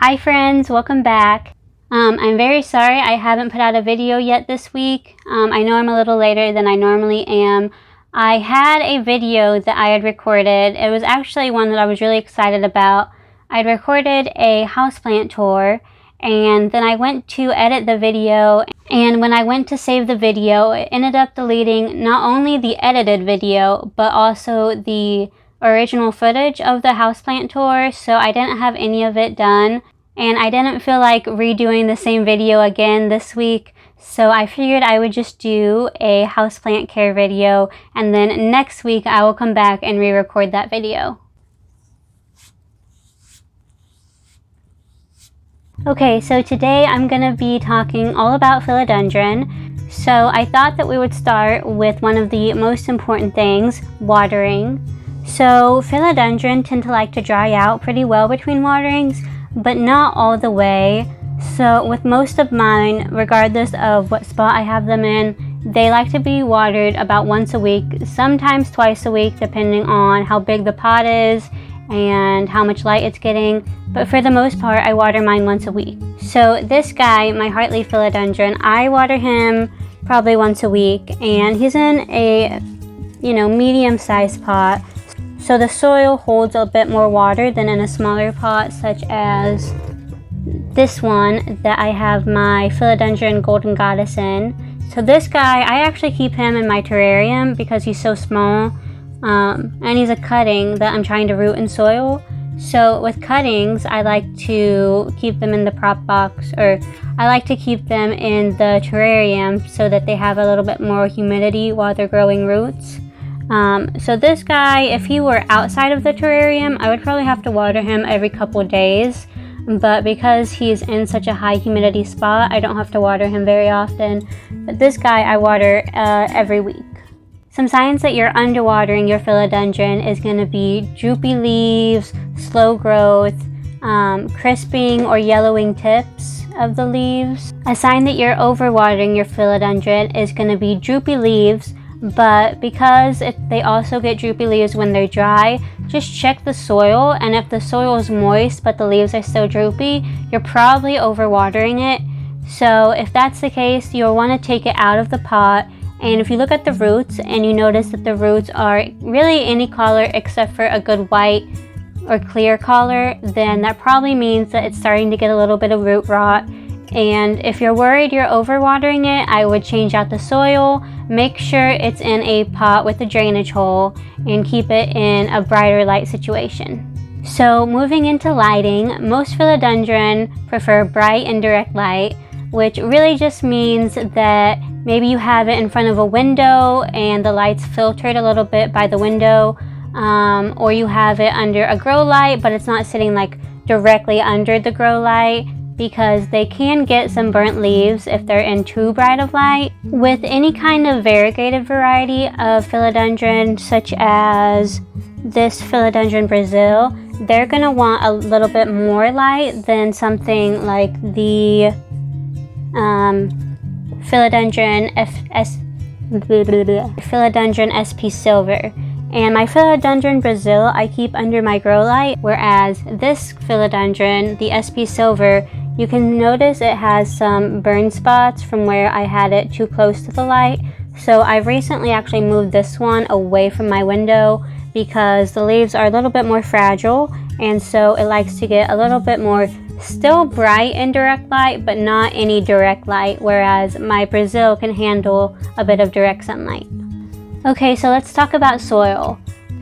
Hi friends, welcome back. I'm very sorry I haven't put out a video yet this week. I know I'm a little later than I normally am. I had a video that I had recorded. It was actually one that I was really excited about. I'd recorded a houseplant tour and then I went to edit the video, and when I went to save the video, it ended up deleting not only the edited video but also the original footage of the houseplant tour, so I didn't have any of it done, and I didn't feel like redoing the same video again this week, so I figured I would just do a houseplant care video, and then next week I will come back and re-record that video. Okay, so today I'm going to be talking all about philodendron. So I thought that we would start with one of the most important things, watering. So philodendron tend to like to dry out pretty well between waterings, but not all the way. So with most of mine, regardless of what spot I have them in, they like to be watered about once a week, sometimes twice a week, depending on how big the pot is and how much light it's getting. But for the most part, I water mine once a week. So this guy, my heartleaf philodendron, I water him probably once a week, and he's in a, medium-sized pot. So the soil holds a bit more water than in a smaller pot, such as this one that I have my philodendron golden goddess in. So this guy, I actually keep him in my terrarium because he's so small, and he's a cutting that I'm trying to root in soil. So with cuttings, I like to keep them in the prop box, or I like to keep them in the terrarium so that they have a little bit more humidity while they're growing roots. So this guy, if he were outside of the terrarium, I would probably have to water him every couple days. But because he's in such a high humidity spot, I don't have to water him very often. But this guy I water every week. Some signs that you're underwatering your philodendron is going to be droopy leaves, slow growth, crisping or yellowing tips of the leaves. A sign that you're overwatering your philodendron is going to be droopy leaves, but because they also get droopy leaves when they're dry, just check the soil, and if the soil is moist but the leaves are still droopy, you're probably overwatering it. So if that's the case, you'll want to take it out of the pot, and if you look at the roots and you notice that the roots are really any color except for a good white or clear color, then that probably means that it's starting to get a little bit of root rot. And if you're worried you're overwatering it, I would change out the soil, make sure it's in a pot with a drainage hole, and keep it in a brighter light situation. So moving into lighting, most philodendron prefer bright and direct light, which really just means that maybe you have it in front of a window and the light's filtered a little bit by the window, or you have it under a grow light but it's not sitting like directly under the grow light, because they can get some burnt leaves if they're in too bright of light. With any kind of variegated variety of philodendron, such as this Philodendron Brazil, they're going to want a little bit more light than something like the Philodendron SP Silver. And my Philodendron Brazil I keep under my grow light, whereas this philodendron, the SP Silver, you can notice it has some burn spots from where I had it too close to the light. So I've recently actually moved this one away from my window because the leaves are a little bit more fragile, and so it likes to get a little bit more still bright and direct light, but not any direct light, whereas my Brazil can handle a bit of direct sunlight. Okay, so let's talk about soil.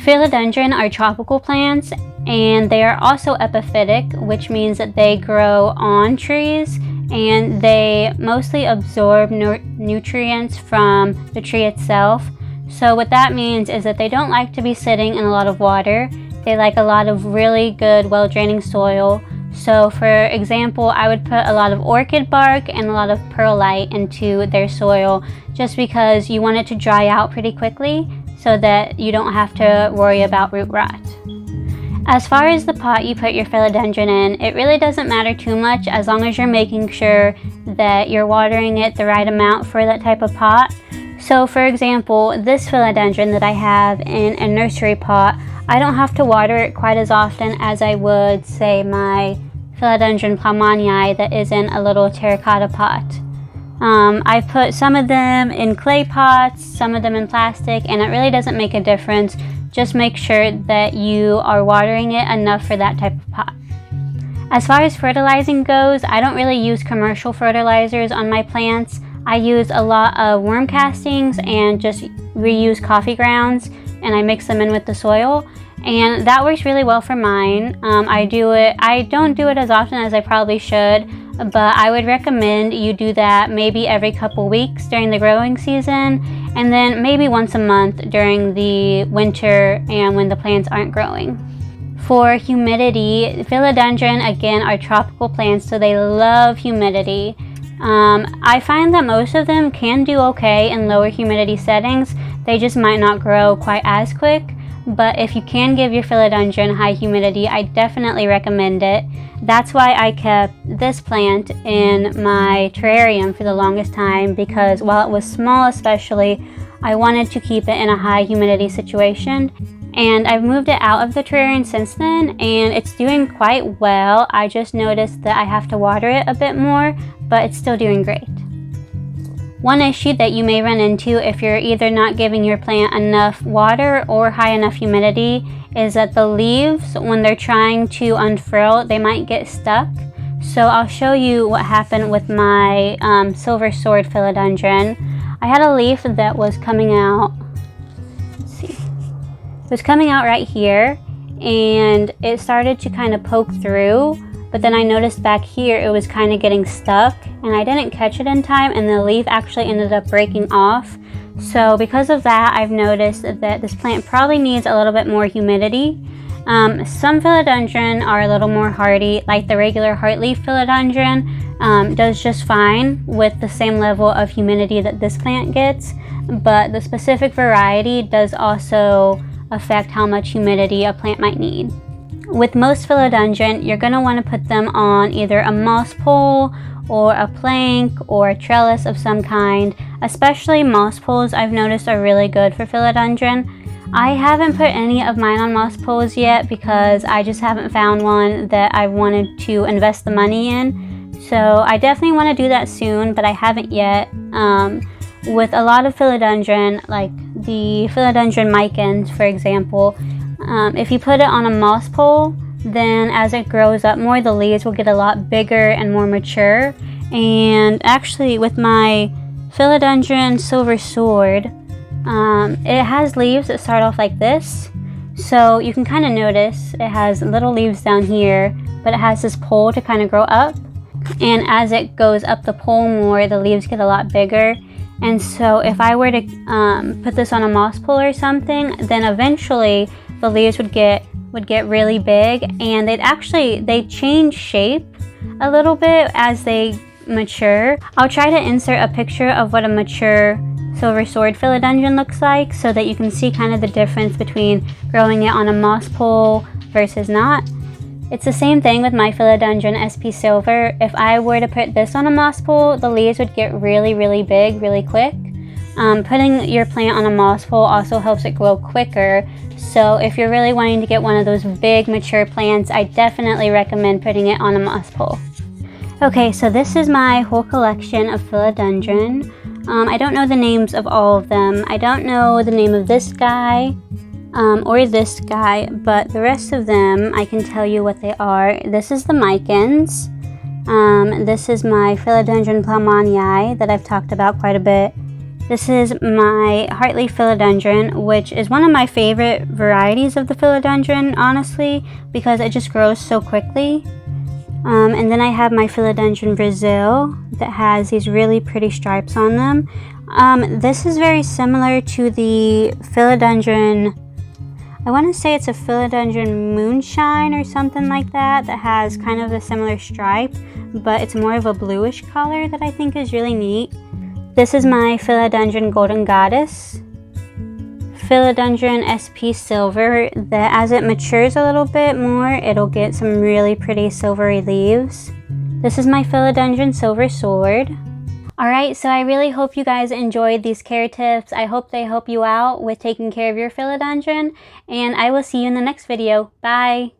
Philodendron are tropical plants, and they are also epiphytic, which means that they grow on trees and they mostly absorb nutrients from the tree itself. So what that means is that they don't like to be sitting in a lot of water. They like a lot of really good, well-draining soil. So for example, I would put a lot of orchid bark and a lot of perlite into their soil, just because you want it to dry out pretty quickly so that you don't have to worry about root rot. As far as the pot you put your philodendron in, it really doesn't matter too much as long as you're making sure that you're watering it the right amount for that type of pot. So for example, this philodendron that I have in a nursery pot, I don't have to water it quite as often as I would, say, my Philodendron Plomonii that is in a little terracotta pot. I've put some of them in clay pots, some of them in plastic, and it really doesn't make a difference. Just make sure that you are watering it enough for that type of pot. As far as fertilizing goes, I don't really use commercial fertilizers on my plants. I use a lot of worm castings and just reuse coffee grounds, and I mix them in with the soil, and that works really well for mine. I don't do it as often as I probably should, but I would recommend you do that maybe every couple weeks during the growing season, and then maybe once a month during the winter and when the plants aren't growing. For humidity, philodendron, again, are tropical plants, so they love humidity. I find that most of them can do okay in lower humidity settings. They just might not grow quite as quick, but if you can give your philodendron high humidity, I definitely recommend it. That's why I kept this plant in my terrarium for the longest time, because while it was small especially, I wanted to keep it in a high humidity situation. And I've moved it out of the terrarium since then, and it's doing quite well. I just noticed that I have to water it a bit more, but it's still doing great. One issue that you may run into if you're either not giving your plant enough water or high enough humidity is that the leaves, when they're trying to unfurl, they might get stuck. So I'll show you what happened with my silver sword philodendron. I had a leaf that was coming out. Let's see. It was coming out right here, and it started to kind of poke through, but then I noticed back here it was kind of getting stuck, and I didn't catch it in time, and the leaf actually ended up breaking off. So because of that, I've noticed that this plant probably needs a little bit more humidity. Some philodendron are a little more hardy, like the regular heartleaf philodendron does just fine with the same level of humidity that this plant gets, but the specific variety does also affect how much humidity a plant might need. With most philodendron, you're going to want to put them on either a moss pole or a plank or a trellis of some kind. Especially moss poles, I've noticed, are really good for philodendron. I haven't put any of mine on moss poles yet because I just haven't found one that I wanted to invest the money in. So I definitely want to do that soon, but I haven't yet. With a lot of philodendron, like the philodendron micans, for example, if you put it on a moss pole, then as it grows up more, the leaves will get a lot bigger and more mature. And actually, with my philodendron silver sword, it has leaves that start off like this. So you can kind of notice it has little leaves down here, but it has this pole to kind of grow up. And as it goes up the pole more, the leaves get a lot bigger. And so if I were to put this on a moss pole or something, then eventually the leaves would get really big, and they'd change shape a little bit as they mature. I'll try to insert a picture of what a mature silver sword philodendron looks like so that you can see kind of the difference between growing it on a moss pole versus not. It's the same thing with my philodendron SP silver. If I were to put this on a moss pole, the leaves would get really, really big really quick. Putting your plant on a moss pole also helps it grow quicker. So if you're really wanting to get one of those big mature plants, I definitely recommend putting it on a moss pole. Okay, so this is my whole collection of philodendron. I don't know the names of all of them. I don't know the name of this guy or this guy, but the rest of them, I can tell you what they are. This is the micans. This is my Philodendron Plomonii that I've talked about quite a bit. This is my heartleaf philodendron, which is one of my favorite varieties of the philodendron, honestly, because it just grows so quickly. And then I have my Philodendron Brazil that has these really pretty stripes on them. This is very similar to the philodendron, I want to say it's a philodendron moonshine or something like that has kind of a similar stripe, but it's more of a bluish color that I think is really neat. This is my Philodendron Golden Goddess. Philodendron SP Silver, that as it matures a little bit more, it'll get some really pretty silvery leaves. This is my Philodendron Silver Sword. Alright, so I really hope you guys enjoyed these care tips. I hope they help you out with taking care of your philodendron, and I will see you in the next video. Bye!